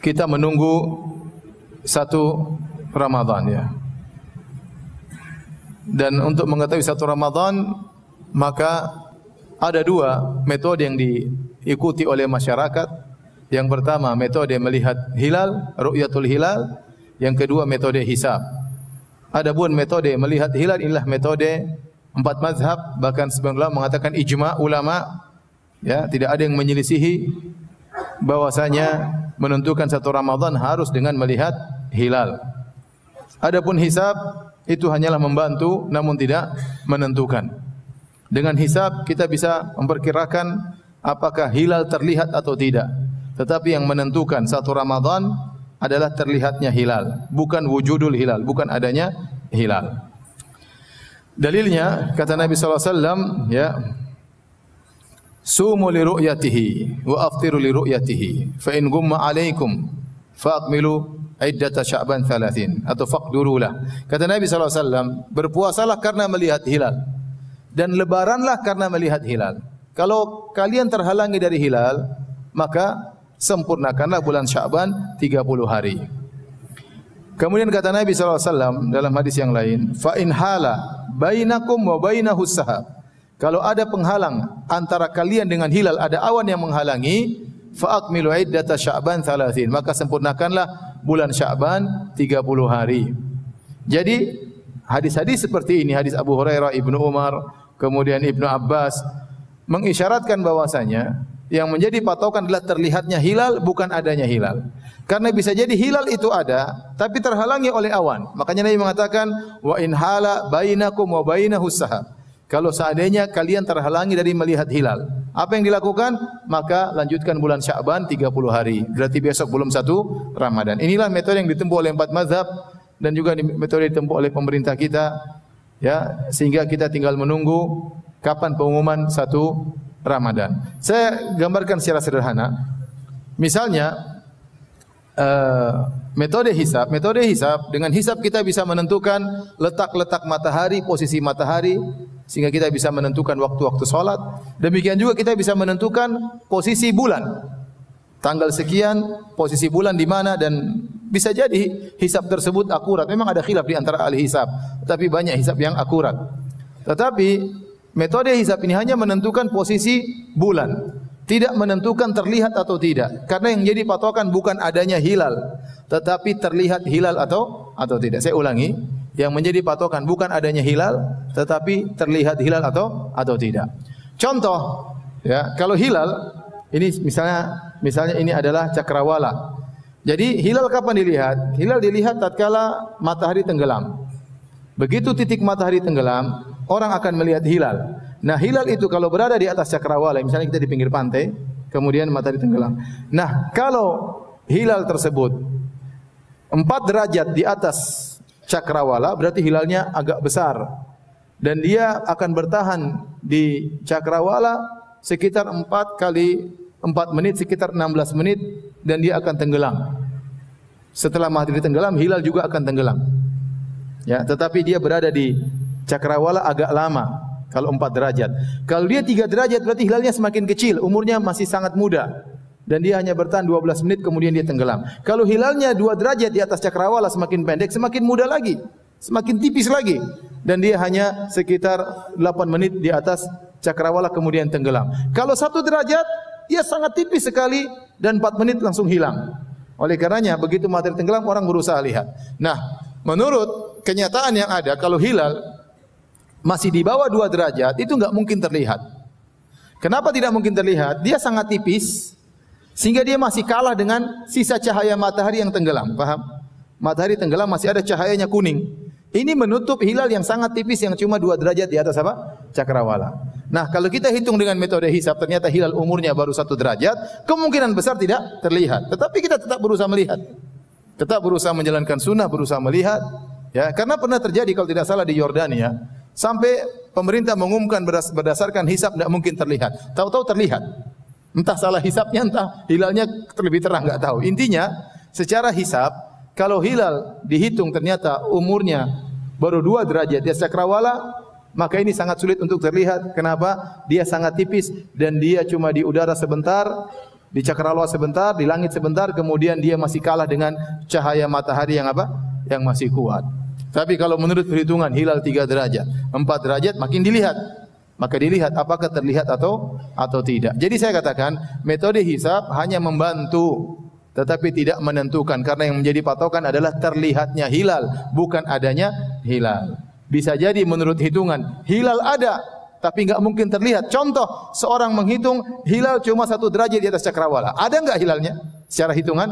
kita menunggu satu Ramadan ya. Dan untuk mengetahui satu Ramadan, maka ada dua metode yang diikuti oleh masyarakat. Yang pertama metode melihat hilal, ru'yatul hilal. Yang kedua metode hisab. Adapun metode melihat hilal inilah metode 4 mazhab, bahkan sebagian ulama mengatakan ijma' ulama, ya, tidak ada yang menyelisihi bahwasanya menentukan satu Ramadan harus dengan melihat hilal. Adapun hisab itu hanyalah membantu namun tidak menentukan. Dengan hisab kita bisa memperkirakan apakah hilal terlihat atau tidak. Tetapi yang menentukan satu Ramadan adalah terlihatnya hilal, bukan wujudul hilal, bukan adanya hilal. Dalilnya kata Nabi sallallahu alaihi wasallam, ya, sumu li ru'yatihi wa aftiru li ru'yatihi fa in gumma alaikum faqmilu iddata Sya'ban 30 atau faqdurulah. Kata Nabi sallallahu alaihi wasallam, berpuasalah karena melihat hilal dan lebaranlah karena melihat hilal. Kalau kalian terhalangi dari hilal, maka sempurnakanlah bulan Sya'ban 30 hari. Kemudian kata Nabi sallallahu alaihi wasallam dalam hadis yang lain, fa in hala bainakum wa bainahus sahab. Kalau ada penghalang antara kalian dengan hilal, ada awan yang menghalangi, fa akmilu iddata Sya'ban 30, maka sempurnakanlah bulan Sya'ban 30 hari. Jadi hadis-hadis seperti ini, hadis Abu Hurairah, Ibnu Umar, kemudian Ibnu Abbas mengisyaratkan bahwasanya yang menjadi patokan adalah terlihatnya hilal, bukan adanya hilal. Karena bisa jadi hilal itu ada, tapi terhalangi oleh awan. Makanya Nabi mengatakan, wa in hala bainakum wa bainahus sahab. Kalau seandainya kalian terhalangi dari melihat hilal, apa yang dilakukan? Maka lanjutkan bulan Sya'ban 30 hari. Berarti besok belum satu Ramadan. Inilah metode yang ditempuh oleh 4 mazhab dan juga metode ditempuh oleh pemerintah kita, ya, sehingga kita tinggal menunggu kapan pengumuman satu Ramadan. Saya gambarkan secara sederhana. Misalnya metode hisab dengan hisab kita bisa menentukan letak-letak matahari, posisi matahari, sehingga kita bisa menentukan waktu-waktu salat. Demikian juga kita bisa menentukan posisi bulan. Tanggal sekian posisi bulan di mana, dan bisa jadi hisab tersebut akurat. Memang ada khilaf di antara ahli hisab, tetapi banyak hisab yang akurat. Tetapi metode hisab ini hanya menentukan posisi bulan, tidak menentukan terlihat atau tidak. Karena yang jadi patokan bukan adanya hilal, tetapi terlihat hilal atau tidak. Saya ulangi, yang menjadi patokan bukan adanya hilal, tetapi terlihat hilal atau tidak. Contoh, ya, kalau hilal ini misalnya ini adalah cakrawala. Jadi hilal kapan dilihat? Hilal dilihat tatkala matahari tenggelam. Begitu titik matahari tenggelam, orang akan melihat hilal. Nah, hilal itu kalau berada di atas cakrawala, misalnya kita di pinggir pantai, kemudian matahari tenggelam. Nah, kalau hilal tersebut 4 derajat di atas cakrawala, berarti hilalnya agak besar. Dan dia akan bertahan di cakrawala sekitar 4 kali 4 menit, sekitar 16 menit, dan dia akan tenggelam. Setelah matahari tenggelam, hilal juga akan tenggelam. Ya, tetapi dia berada di cakrawala agak lama kalau 4 derajat. Kalau dia 3 derajat berarti hilalnya semakin kecil, umurnya masih sangat muda, dan dia hanya bertahan 12 menit kemudian dia tenggelam. Kalau hilalnya 2 derajat di atas cakrawala, semakin pendek, semakin muda lagi, semakin tipis lagi, dan dia hanya sekitar 8 menit di atas cakrawala kemudian tenggelam. Kalau 1 derajat dia sangat tipis sekali dan 4 menit langsung hilang. Oleh karenanya begitu matahari tenggelam orang berusaha lihat. Nah, menurut kenyataan yang ada, kalau hilal masih di bawah 2 derajat itu enggak mungkin terlihat. Kenapa tidak mungkin terlihat? Dia sangat tipis sehingga dia masih kalah dengan sisa cahaya matahari yang tenggelam. Paham? Matahari tenggelam masih ada cahayanya kuning. Ini menutup hilal yang sangat tipis yang cuma 2 derajat di atas apa? Cakrawala. Nah, kalau kita hitung dengan metode hisab, ternyata hilal umurnya baru 1 derajat, kemungkinan besar tidak terlihat. Tetapi kita tetap berusaha melihat. Tetap berusaha menjalankan sunnah, berusaha melihat. Ya, karena pernah terjadi kalau tidak salah di Yordania, sampai pemerintah mengumumkan berdasarkan hisab tidak mungkin terlihat. Tahu-tahu terlihat. Entah salah hisabnya, entah hilalnya terlebih terang, enggak tahu. Intinya, secara hisab, kalau hilal dihitung ternyata umurnya baru 2 derajat di cakrawala, maka ini sangat sulit untuk terlihat. Kenapa? Dia sangat tipis dan dia cuma di udara sebentar, Di cakrawala sebentar, di langit sebentar, kemudian dia masih kalah dengan cahaya matahari yang apa? Yang masih kuat. Tapi kalau menurut perhitungan hilal 3 derajat, 4 derajat makin dilihat. Maka dilihat apakah terlihat atau tidak. Jadi saya katakan metode hisab hanya membantu tetapi tidak menentukan, karena yang menjadi patokan adalah terlihatnya hilal, bukan adanya hilal. Bisa jadi menurut hitungan hilal ada tapi enggak mungkin terlihat. Contoh, seorang menghitung hilal cuma 1 derajat di atas cakrawala. Ada enggak hilalnya? Secara hitungan?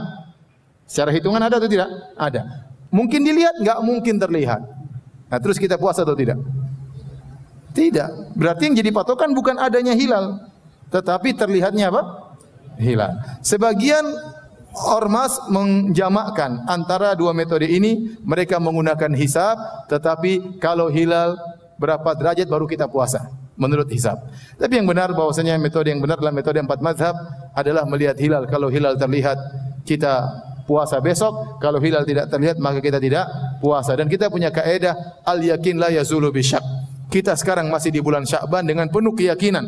Secara hitungan ada atau tidak? Ada. Mungkin dilihat, enggak mungkin terlihat. Nah, terus kita puasa atau tidak? Tidak. Berarti yang jadi patokan bukan adanya hilal, tetapi terlihatnya apa? Hilal. Sebagian ormas menjamakkan antara dua metode ini. Mereka menggunakan hisab, tetapi kalau hilal berapa derajat baru kita puasa menurut hisab. Tapi yang benar bahwasanya metode yang benar adalah metode 4 mazhab adalah melihat hilal. Kalau hilal terlihat kita puasa besok, kalau hilal tidak terlihat maka kita tidak puasa. Dan kita punya kaidah al yakin la yazulu bisyak. Kita sekarang masih di bulan Sya'ban dengan penuh keyakinan.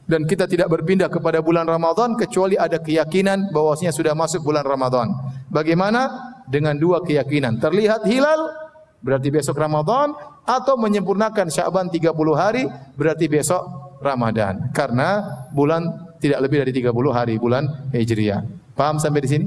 Dan kita tidak berpindah kepada bulan Ramadan kecuali ada keyakinan bahwasanya sudah masuk bulan Ramadan. Bagaimana? Dengan 2 keyakinan. Terlihat hilal berarti besok Ramadan, atau menyempurnakan Sya'ban 30 hari berarti besok Ramadan. Karena bulan tidak lebih dari 30 hari bulan Hijriah. Paham sampai di sini?